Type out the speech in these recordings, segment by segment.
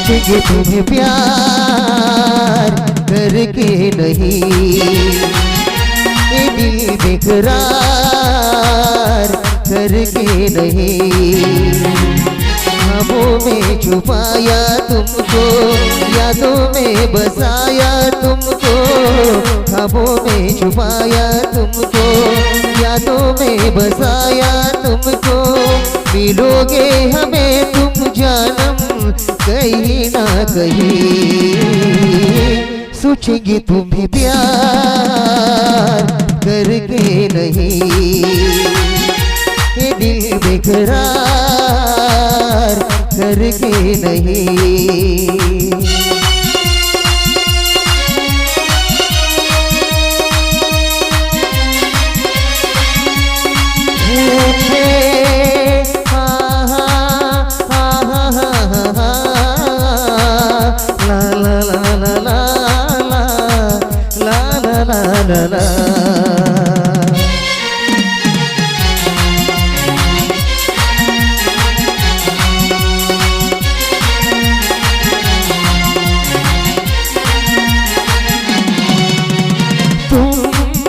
सोचेंगे तुम्हें प्यार करके नहीं, ये दिल बेकरार करके नहीं। ख्वाबों में छुपाया तुमको, यादों में बसाया तुमको, ख्वाबों में छुपाया तुमको, यादों में बसाया तुमको। मिलोगे हमें तुम जानम कहीं ना कहीं, सोचेंगे तुम्हें प्यार करके नहीं, ये दिल बेकरार करके नहीं।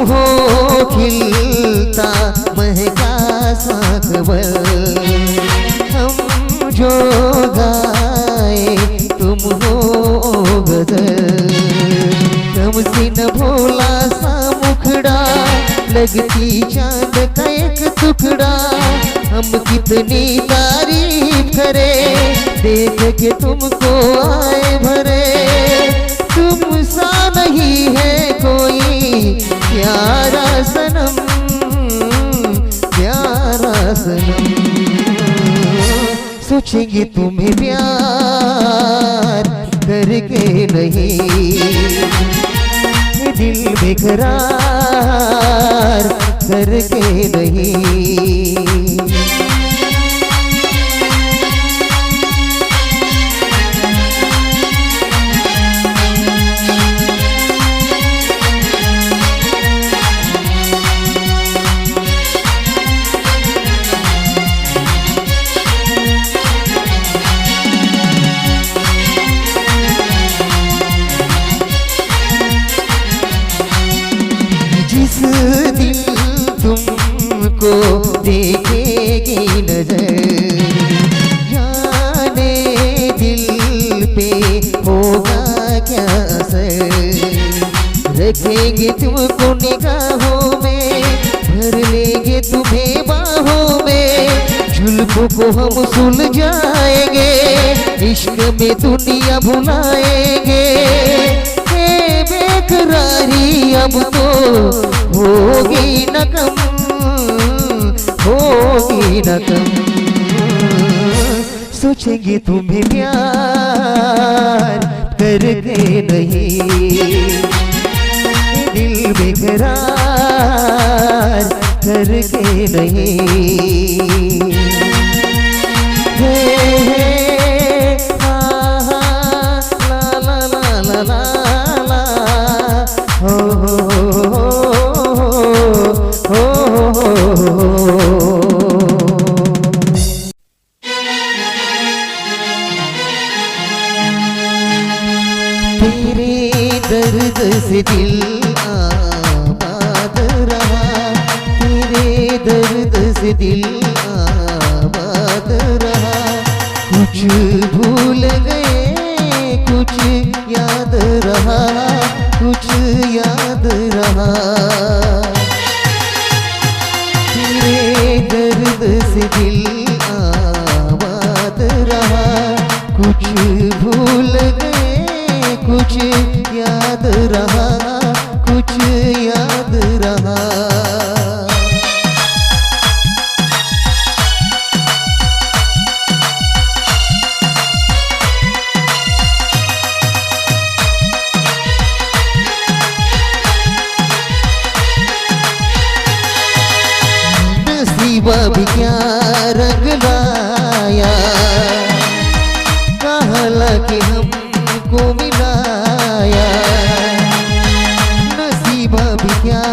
हो खिलता महका साखबल, हम जो गाए तुम हो गजल। कमसी न भोला सा मुखड़ा, लगती चांद का एक टुकड़ा। हम कितनी तारीफ करे, देख के तुमको आए भरे। तुम सा नहीं है कोई प्यारा सनम, प्यारा सनम। सोचेंगे तुम्हें प्यार करके नहीं, दिल बेकरार करके नहीं। जिस दिन तुमको देखेगी नजर, जाने दिल पे होगा क्या असर। रखेंगे तुमको निगाहों में, भर लेंगे तुम्हें बाहों में। जुल्फों को हम सुलझाएंगे, इश्क में दुनिया भुलाएंगे। बेकरारी अब तो होगी न कम, होगी न कम। सोचेंगे तुम्हें प्यार करके नहीं, दिल बेकरार करके नहीं। हे हे हा हा ला ला ला ला ला, हो हो हो हो। तेरे दर्द से दिल आबाद रहा, तेरे दर्द से दिल आबाद रहा। कुछ भूल गए कुछ याद रहा, कुछ याद रहा। तेरे दर्द से दिल आबाद रहा, कुछ भूल गए कुछ याद रहा, कुछ याद रहा। नसीबा भी क्या रंग लाया, कहला कि हमको मिलाया। नसीबा भी क्या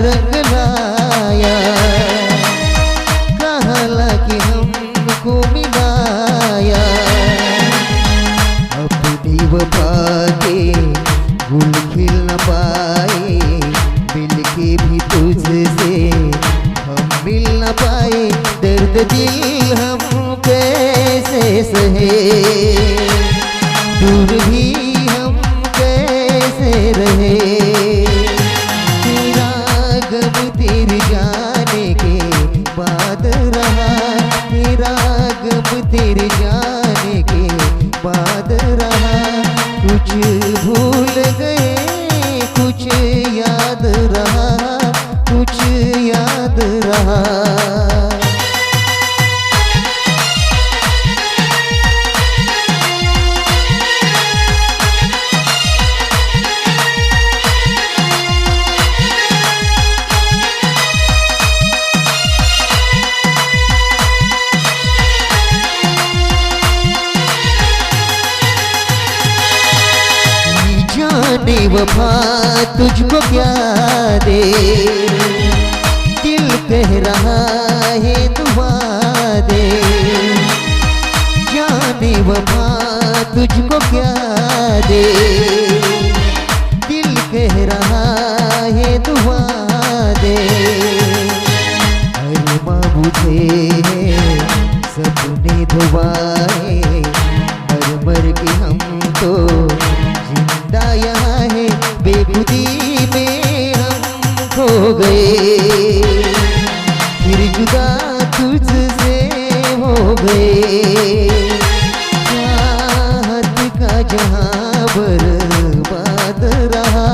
रंग लाया, कहला कि हमको मिलाया। अब पाए दर्द दिल हम कैसे सहे, दूर भी हम कैसे रहे। तेरा गम तेरे जाने के बाद रहा, तेरा गम तेरे जाने के बाद रहा। कुछ भूल गए कुछ याद रहा, कुछ याद रहा। जाने वफा तुझको क्या दे, दिल कह रहा है दुआ दे। जाने वफा तुझको क्या दे, दिल कह रहा है दुआ दे। अरमा बुझे सपने धुआए, मर मर के हम तो जिंदा यहाँ है, बेखुदी में हम खो गए। फिर जुदा तुझसे हो गए, चाहत का जहाँ बर्बाद रहा,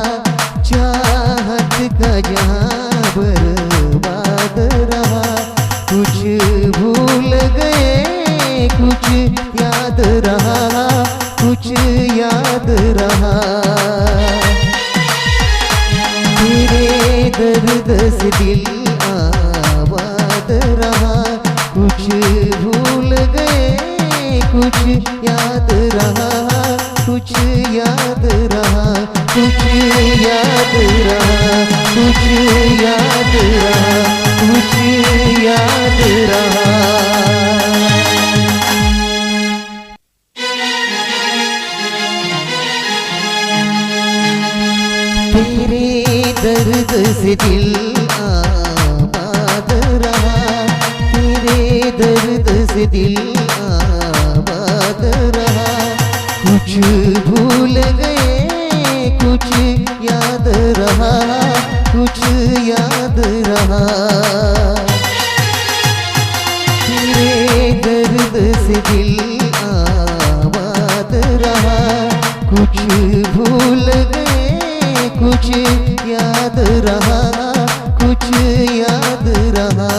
चाहत का जहाँ बर्बाद रहा। कुछ भूल गए कुछ याद रहा, कुछ याद रहा। तेरे दर्द से दिल आबाद रहा, कुछ भूल गए कुछ याद रहा, कुछ याद रहा, कुछ याद रहा, कुछ याद रहा, कुछ याद रहा। तेरे दर्द से दिल आबाद रहा, तेरे दर्द से दिल आबाद रहा। कुछ भूल गए कुछ याद रहा, कुछ याद रहा। तेरे दर्द से दिल आबाद रहा, कुछ भूल गए कुछ याद रहा, कुछ याद रहा।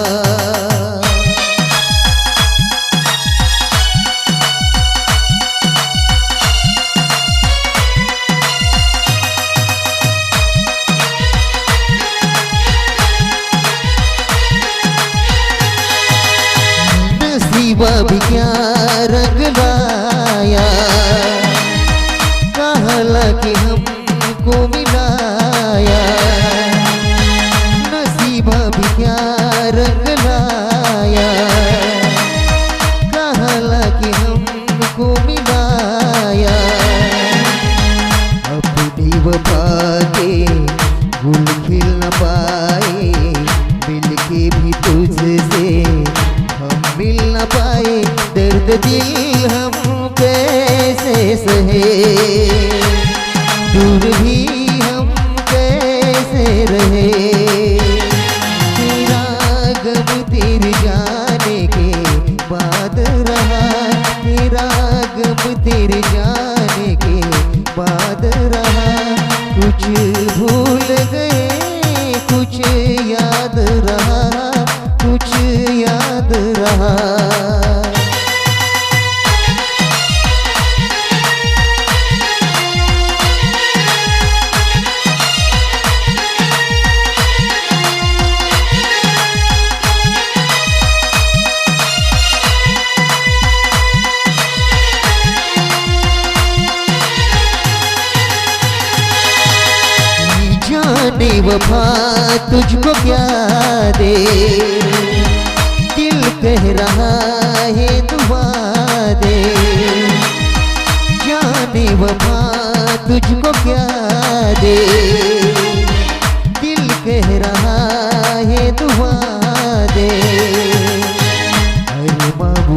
नसीबा भी क्या रंग लाया, कहला कि हमको मिलाया। नसीबा भी क्या रंग लाया, कहला कि हमको मिलाया। अपनी वफा के गुल खिल न पाए, मिल के भी तुझसे हम मिल न पाए। दर्द दिल हम कैसे सहे, दूर भी हम कैसे रहे। तेरा गम तेरे जाने के बाद रहा, तेरा गम तेरे जाने के बाद रहा। कुछ भूल गए कुछ याद रहा, कुछ याद रहा। जाने वफा तुझको क्या दे, दिल कह रहा है दुआ दे। जाने वफा तुझको क्या दे, दिल कह रहा है दुआ दे।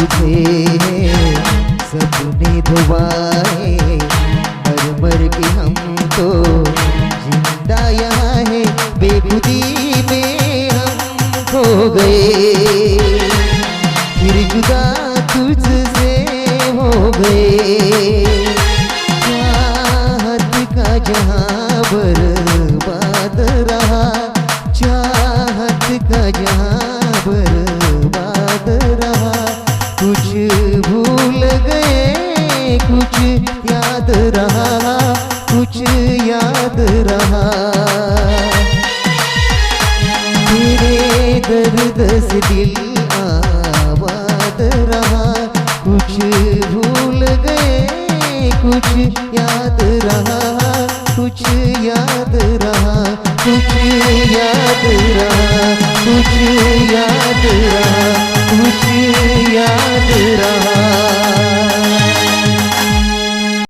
तुझे हैं सपने धुआए, मर मर के हम तो जिंदा यहाँ है, बेखुदी में हम खो गए, फिर जुदा तुझसे हो गए। चाहत का जहाँ बर्बाद रहा, चाहत का जहाँ बर्बाद रहा, कुछ भूल गए कुछ याद रहा, कुछ याद रहा। तेरे दर्द से दिल आबाद रहा, कुछ भूल गए कुछ याद रहा, कुछ याद रहा, कुछ याद रहा, कुछ याद रहा, कुछ याद रहा।